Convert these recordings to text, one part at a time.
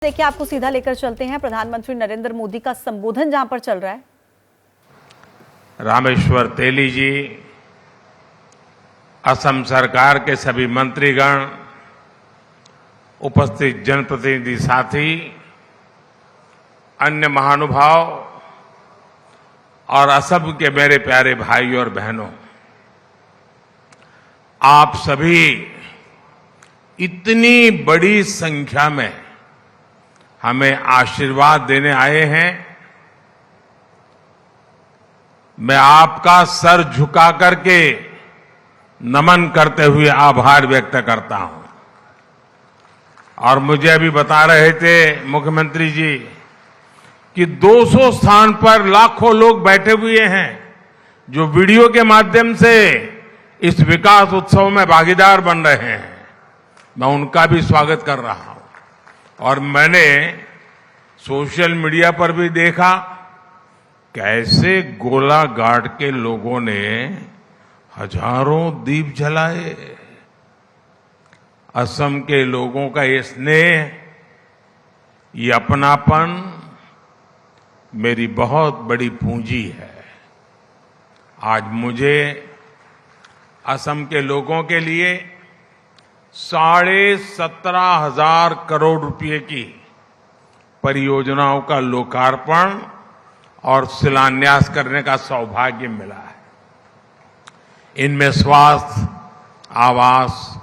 देखिए, आपको सीधा लेकर चलते हैं प्रधानमंत्री नरेंद्र मोदी का संबोधन जहां पर चल रहा है। रामेश्वर तेली जी, असम सरकार के सभी मंत्रीगण, उपस्थित जनप्रतिनिधि साथी, अन्य महानुभाव और असम के मेरे प्यारे भाई और बहनों, आप सभी इतनी बड़ी संख्या में हमें आशीर्वाद देने आए हैं। मैं आपका सर झुका करके नमन करते हुए आभार व्यक्त करता हूं। और मुझे अभी बता रहे थे मुख्यमंत्री जी कि 200 स्थान पर लाखों लोग बैठे हुए हैं जो वीडियो के माध्यम से इस विकास उत्सव में भागीदार बन रहे हैं। मैं उनका भी स्वागत कर रहा हूं। और मैंने सोशल मीडिया पर भी देखा कैसे गोलाघाट के लोगों ने हजारों दीप जलाए। असम के लोगों का ये स्नेह, ये अपनापन मेरी बहुत बड़ी पूंजी है। आज मुझे असम के लोगों के लिए 17,500 करोड़ रुपए की परियोजनाओं का लोकार्पण और शिलान्यास करने का सौभाग्य मिला है। इनमें स्वास्थ्य, आवास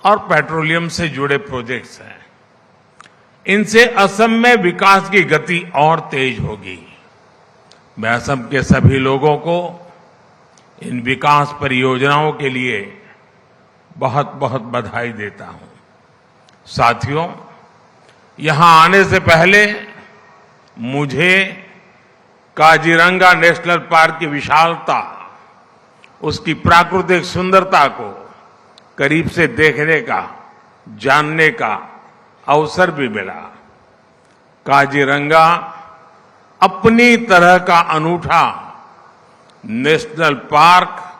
और पेट्रोलियम से जुड़े प्रोजेक्ट्स हैं। इनसे असम में विकास की गति और तेज होगी। मैं असम के सभी लोगों को इन विकास परियोजनाओं के लिए बहुत बहुत बधाई देता हूं। साथियों, यहां आने से पहले मुझे काजीरंगा नेशनल पार्क की विशालता, उसकी प्राकृतिक सुंदरता को करीब से देखने का, जानने का अवसर भी मिला। काजीरंगा अपनी तरह का अनूठा नेशनल पार्क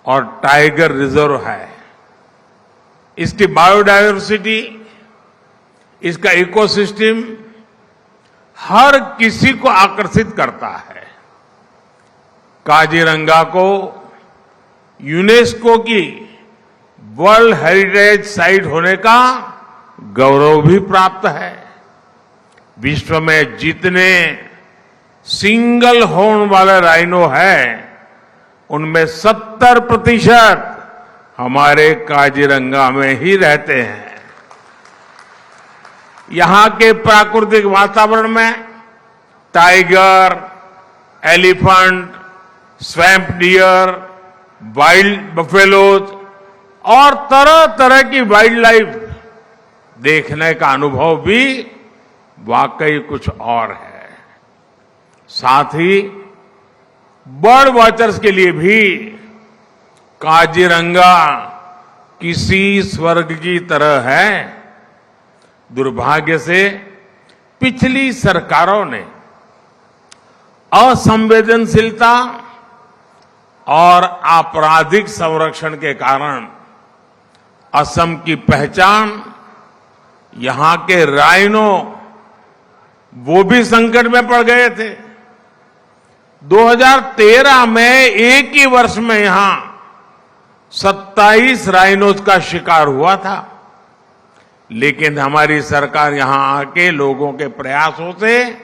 और टाइगर रिजर्व है। इसकी बायोडायवर्सिटी, इसका इकोसिस्टम हर किसी को आकर्षित करता है। काजीरंगा को यूनेस्को की वर्ल्ड हेरिटेज साइट होने का गौरव भी प्राप्त है। विश्व में जितने सिंगल हॉर्न वाले राइनो हैं, उनमें 70% हमारे काजीरंगा में ही रहते हैं। यहां के प्राकृतिक वातावरण में tiger, elephant, swamp dear, wild buffaloes और तरह तरह की वाइल्ड लाइफ देखने का अनुभव भी वाकई कुछ और है। साथ ही बर्ड वॉचर्स के लिए भी काजीरंगा किसी स्वर्ग की तरह है। दुर्भाग्य से पिछली सरकारों ने असंवेदनशीलता और आपराधिक संरक्षण के कारण असम की पहचान, यहां के राइनो, वो भी संकट में पड़ गए थे। 2013 में एक ही वर्ष में यहां 27 राइनोज का शिकार हुआ था। लेकिन हमारी सरकार यहां आके लोगों के प्रयासों से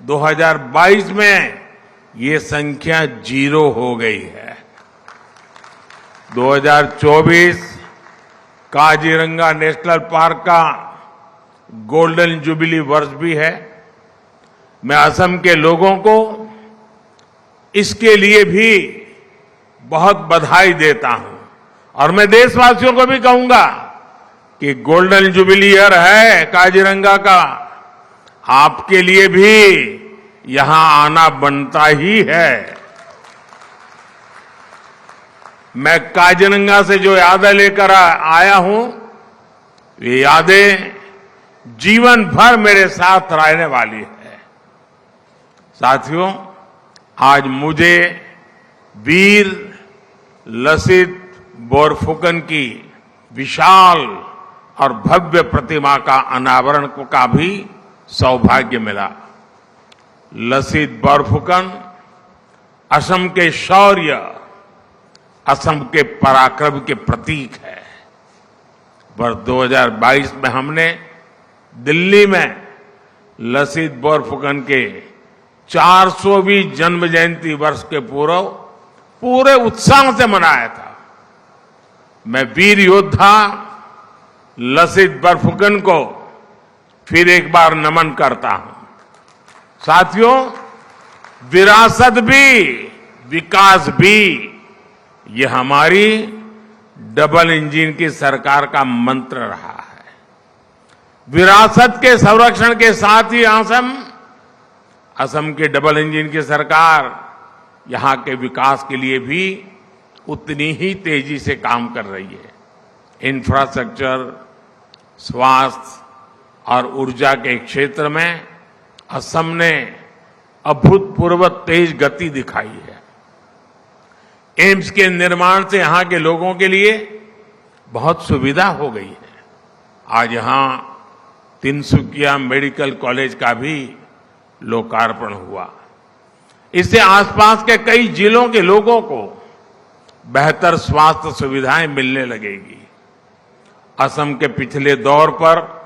2022 में ये संख्या 0 हो गई है। 2024 काजीरंगा नेशनल पार्क का गोल्डन जुबिली वर्ष भी है। मैं असम के लोगों को इसके लिए भी बहुत बधाई देता हूं। और मैं देशवासियों को भी कहूंगा कि गोल्डन जुबिली ईयर है काजीरंगा का, आपके लिए भी यहां आना बनता ही है। मैं काजीरंगा से जो यादें लेकर आया हूं, ये यादें जीवन भर मेरे साथ रहने वाली है। साथियों, आज मुझे वीर लसित बोरफुकन की विशाल और भव्य प्रतिमा का अनावरण का भी सौभाग्य मिला। लसित बोरफुकन असम के शौर्य, असम के पराक्रम के प्रतीक है। वर्ष 2022 में हमने दिल्ली में लसित बोरफुकन के 400वीं जन्म जयंती वर्ष के पूर्व पूरे उत्साह से मनाया था। मैं वीर योद्धा लसित बोरफुकन को फिर एक बार नमन करता हूं। साथियों, विरासत भी विकास भी, ये हमारी डबल इंजन की सरकार का मंत्र रहा है। विरासत के संरक्षण के साथ ही असम की डबल इंजन की सरकार यहां के विकास के लिए भी उतनी ही तेजी से काम कर रही है। इंफ्रास्ट्रक्चर, स्वास्थ्य और ऊर्जा के क्षेत्र में असम ने अभूतपूर्व तेज गति दिखाई है। एम्स के निर्माण से यहां के लोगों के लिए बहुत सुविधा हो गई है। आज यहां तिनसुकिया मेडिकल कॉलेज का भी लोकार्पण हुआ। इससे आसपास के कई जिलों के लोगों को बेहतर स्वास्थ्य सुविधाएं मिलने लगेगी। असम के पिछले दौर पर,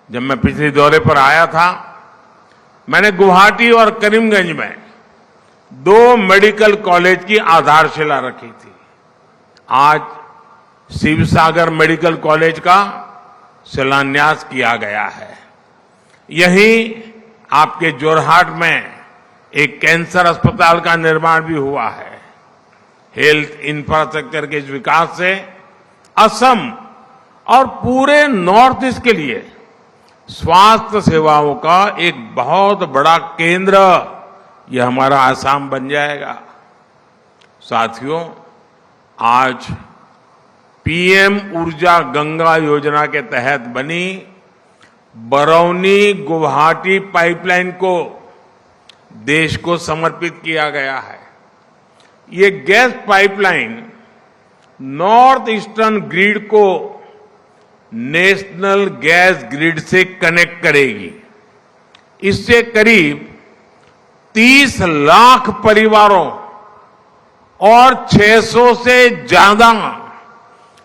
जब मैं पिछले दौरे पर आया था, मैंने गुवाहाटी और करीमगंज में 2 मेडिकल कॉलेज की आधारशिला रखी थी। आज शिवसागर मेडिकल कॉलेज का शिलान्यास किया गया है। यहीं आपके जोरहाट में एक कैंसर अस्पताल का निर्माण भी हुआ है। हेल्थ इंफ्रास्ट्रक्चर के इस विकास से असम और पूरे नॉर्थ ईस्ट के लिए स्वास्थ्य सेवाओं का एक बहुत बड़ा केंद्र यह हमारा आसाम बन जाएगा। साथियों, आज पीएम ऊर्जा गंगा योजना के तहत बनी बरौनी गुवाहाटी पाइपलाइन को देश को समर्पित किया गया है। ये gas pipeline north eastern grid को नेशनल गैस ग्रिड से कनेक्ट करेगी। इससे करीब 30 लाख परिवारों और 600 से ज्यादा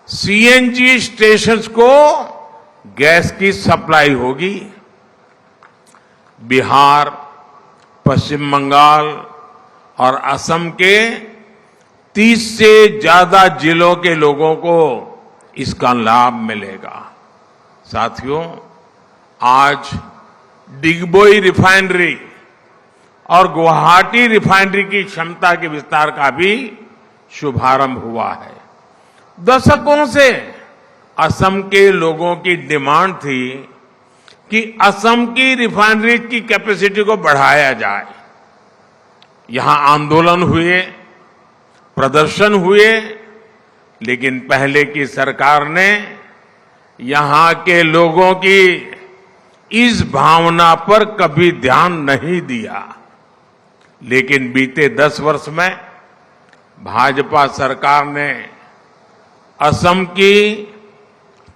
सीएनजी स्टेशंस को गैस की सप्लाई होगी। बिहार, पश्चिम बंगाल और असम के 30 से ज्यादा जिलों के लोगों को इसका लाभ मिलेगा। साथियों, आज डिगबोई रिफाइनरी और गुवाहाटी रिफाइनरी की क्षमता के विस्तार का भी शुभारंभ हुआ है। दशकों से असम के लोगों की डिमांड थी कि असम की रिफाइनरी की कैपेसिटी को बढ़ाया जाए। यहां आंदोलन हुए, प्रदर्शन हुए, लेकिन पहले की सरकार ने यहां के लोगों की इस भावना पर कभी ध्यान नहीं दिया। लेकिन बीते 10 वर्ष में भाजपा सरकार ने असम की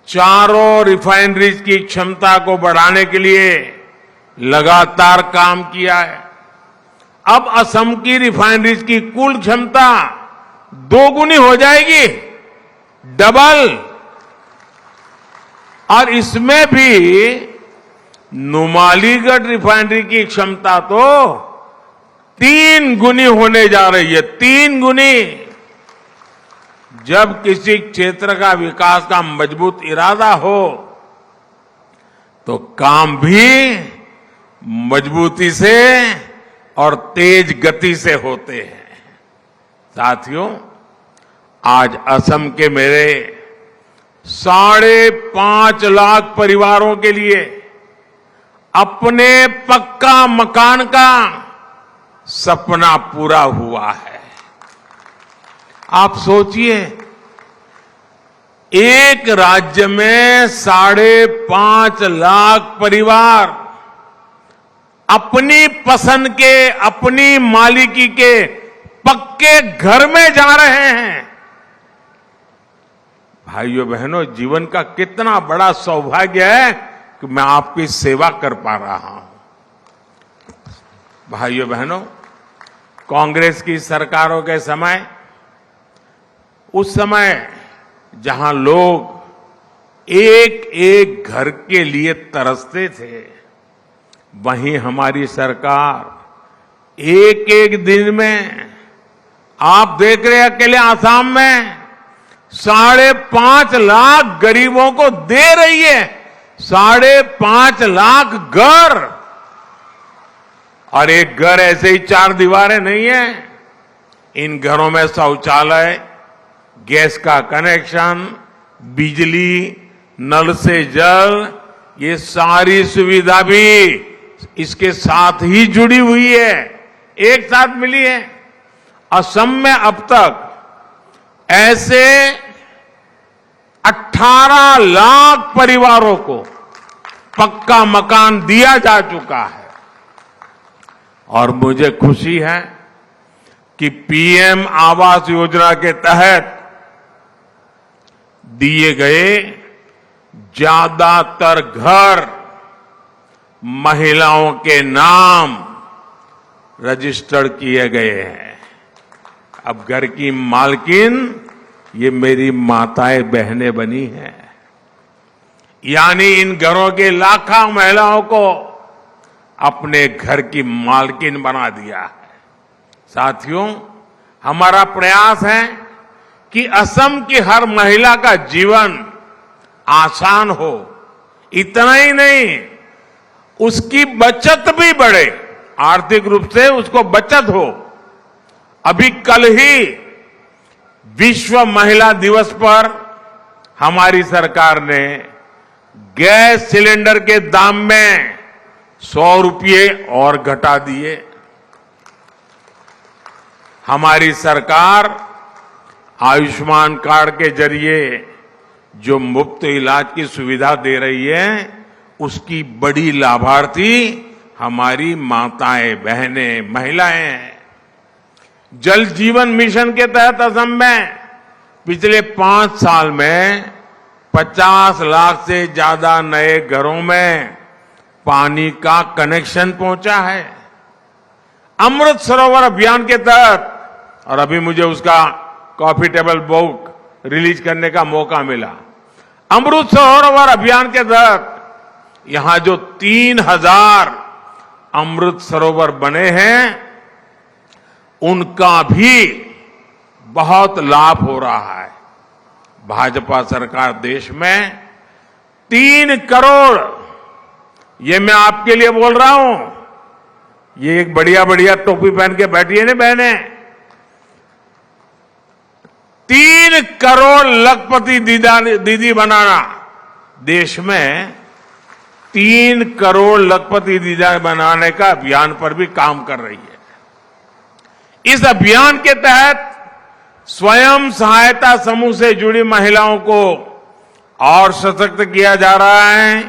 चारों रिफाइनरीज की क्षमता को बढ़ाने के लिए लगातार काम किया है। अब असम की रिफाइनरीज की कुल क्षमता 2 गुनी हो जाएगी, डबल। और इसमें भी नुमालीगढ़ रिफाइनरी की क्षमता तो 3 गुनी होने जा रही है, 3 गुनी। जब किसी क्षेत्र का विकास का मजबूत इरादा हो तो काम भी मजबूती से और तेज गति से होते हैं। साथियों, आज असम के मेरे 5.5 लाख परिवारों के लिए अपने पक्का मकान का सपना पूरा हुआ है। आप सोचिए, एक राज्य में 5.5 लाख परिवार अपनी पसंद के, अपनी मालिकी के पक्के घर में जा रहे हैं। भाइयों बहनों, जीवन का कितना बड़ा सौभाग्य है कि मैं आपकी सेवा कर पा रहा हूं। भाइयों बहनों, कांग्रेस की सरकारों के समय, उस समय जहां लोग एक एक घर के लिए तरसते थे, वहीं हमारी सरकार एक एक दिन में, आप देख रहे हैं अकेले आसाम में 5.5 लाख गरीबों को दे रही है। 5.5 लाख घर, और एक घर ऐसे ही 4 दीवारें नहीं है। इन घरों में शौचालय, गैस का कनेक्शन, बिजली, नल से जल, ये सारी सुविधा भी इसके साथ ही जुड़ी हुई है, एक साथ मिली है। असम में अब तक ऐसे 18 लाख परिवारों को पक्का मकान दिया जा चुका है। और मुझे खुशी है कि पीएम आवास योजना के तहत दिए गए ज्यादातर घर महिलाओं के नाम रजिस्टर्ड किए गए हैं। अब घर की मालकिन ये मेरी माताएं बहनें बनी हैं। यानी इन घरों के लाखों महिलाओं को अपने घर की मालकिन बना दिया है। साथियों, हमारा प्रयास है कि असम की हर महिला का जीवन आसान हो। इतना ही नहीं, उसकी बचत भी बढ़े, आर्थिक रूप से उसको बचत हो। अभी कल ही विश्व महिला दिवस पर हमारी सरकार ने गैस सिलेंडर के दाम में 100 रुपये और घटा दिए। हमारी सरकार आयुष्मान कार्ड के जरिए जो मुफ्त इलाज की सुविधा दे रही है, उसकी बड़ी लाभार्थी हमारी माताएं, बहनें, महिलाएं हैं। जल जीवन मिशन के तहत असम में पिछले 5 साल में 50 लाख से ज्यादा नए घरों में पानी का कनेक्शन पहुंचा है। अमृत सरोवर अभियान के तहत, और अभी मुझे उसका कॉफी टेबल बुक रिलीज करने का मौका मिला। अमृत सरोवर अभियान के तहत यहां जो 3000 अमृत सरोवर बने हैं, उनका भी बहुत लाभ हो रहा है। भाजपा सरकार देश में 3 करोड़, ये मैं आपके लिए बोल रहा हूं, ये एक बढ़िया बढ़िया टोपी पहन के बैठी है ना बहने, 3 करोड़ लखपति दीदी बनाना, देश में 3 करोड़ लखपति दीदी बनाने का अभियान पर भी काम कर रही है। इस अभियान के तहत स्वयं सहायता समूह से जुड़ी महिलाओं को और सशक्त किया जा रहा है,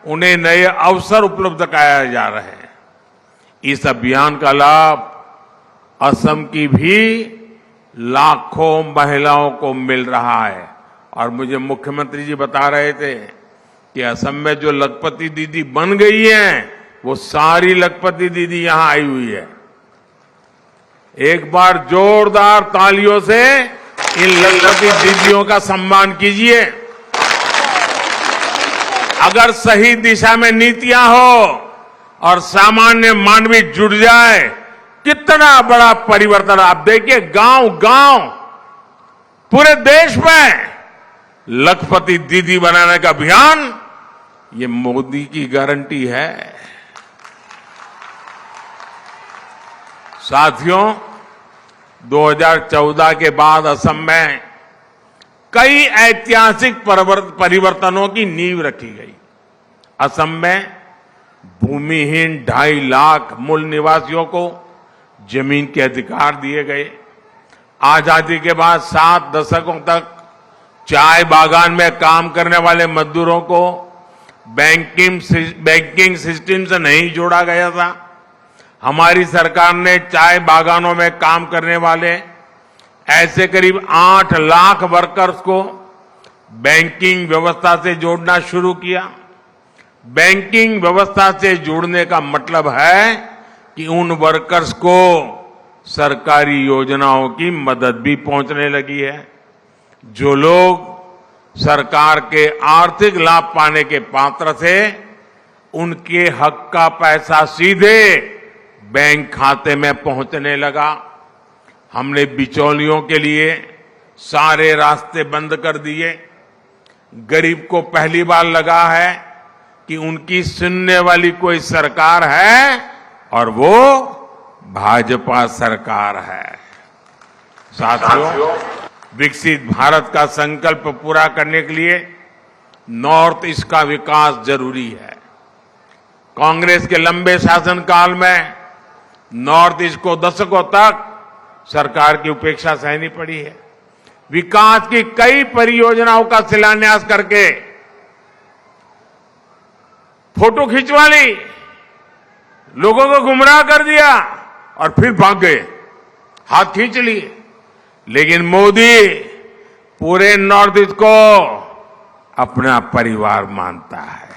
उन्हें नए अवसर उपलब्ध कराए जा रहे हैं। इस अभियान का लाभ असम की भी लाखों महिलाओं को मिल रहा है। और मुझे मुख्यमंत्री जी बता रहे थे कि असम में जो लखपति दीदी बन गई हैं, वो सारी लखपति दीदी यहां आई हुई है। एक बार जोरदार तालियों से इन लखपति दीदियों का सम्मान कीजिए। अगर सही दिशा में नीतियां हो और सामान्य मानवी जुड़ जाए, कितना बड़ा परिवर्तन। आप देखिए, गांव गांव पूरे देश में लखपति दीदी बनाने का अभियान, ये मोदी की गारंटी है। साथियों, 2014 के बाद असम में कई ऐतिहासिक परिवर्तनों की नींव रखी गई। असम में भूमिहीन 2.5 लाख मूल निवासियों को जमीन के अधिकार दिए गए। आजादी के बाद 7 दशकों तक चाय बागान में काम करने वाले मजदूरों को बैंकिंग सिस्टम से नहीं जोड़ा गया था। हमारी सरकार ने चाय बागानों में काम करने वाले ऐसे करीब 8 लाख वर्कर्स को बैंकिंग व्यवस्था से जोड़ना शुरू किया। बैंकिंग व्यवस्था से जुड़ने का मतलब है कि उन वर्कर्स को सरकारी योजनाओं की मदद भी पहुंचने लगी है। जो लोग सरकार के आर्थिक लाभ पाने के पात्र थे, उनके हक का पैसा सीधे बैंक खाते में पहुंचने लगा। हमने बिचौलियों के लिए सारे रास्ते बंद कर दिए। गरीब को पहली बार लगा है कि उनकी सुनने वाली कोई सरकार है और वो भाजपा सरकार है। साथियों, विकसित भारत का संकल्प पूरा करने के लिए नॉर्थ ईस्ट का विकास जरूरी है। कांग्रेस के लंबे शासनकाल में नॉर्थ ईस्ट को दशकों तक सरकार की उपेक्षा सहनी पड़ी है। विकास की कई परियोजनाओं का शिलान्यास करके फोटो खिंचवा ली, लोगों को गुमराह कर दिया और फिर भाग गए, हाथ खींच लिए। लेकिन मोदी पूरे नॉर्थ ईस्ट को अपना परिवार मानता है।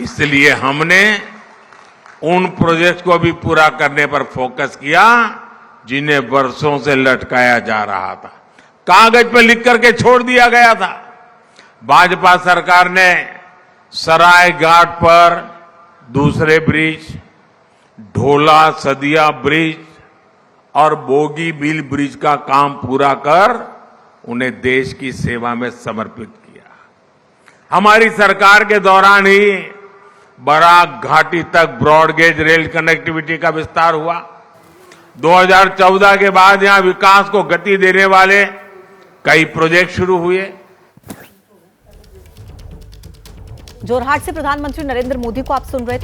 इसलिए हमने उन प्रोजेक्ट को भी पूरा करने पर फोकस किया जिन्हें वर्षों से लटकाया जा रहा था, कागज पर लिख करके छोड़ दिया गया था। भाजपा सरकार ने सराय घाट पर दूसरे ब्रिज, ढोला सदिया ब्रिज और बोगी बिल ब्रिज का काम पूरा कर उन्हें देश की सेवा में समर्पित किया। हमारी सरकार के दौरान ही बराक घाटी तक ब्रॉडगेज रेल कनेक्टिविटी का विस्तार हुआ। 2014 के बाद यहां विकास को गति देने वाले कई प्रोजेक्ट शुरू हुए। जोरहाट से प्रधानमंत्री नरेंद्र मोदी को आप सुन रहे थे।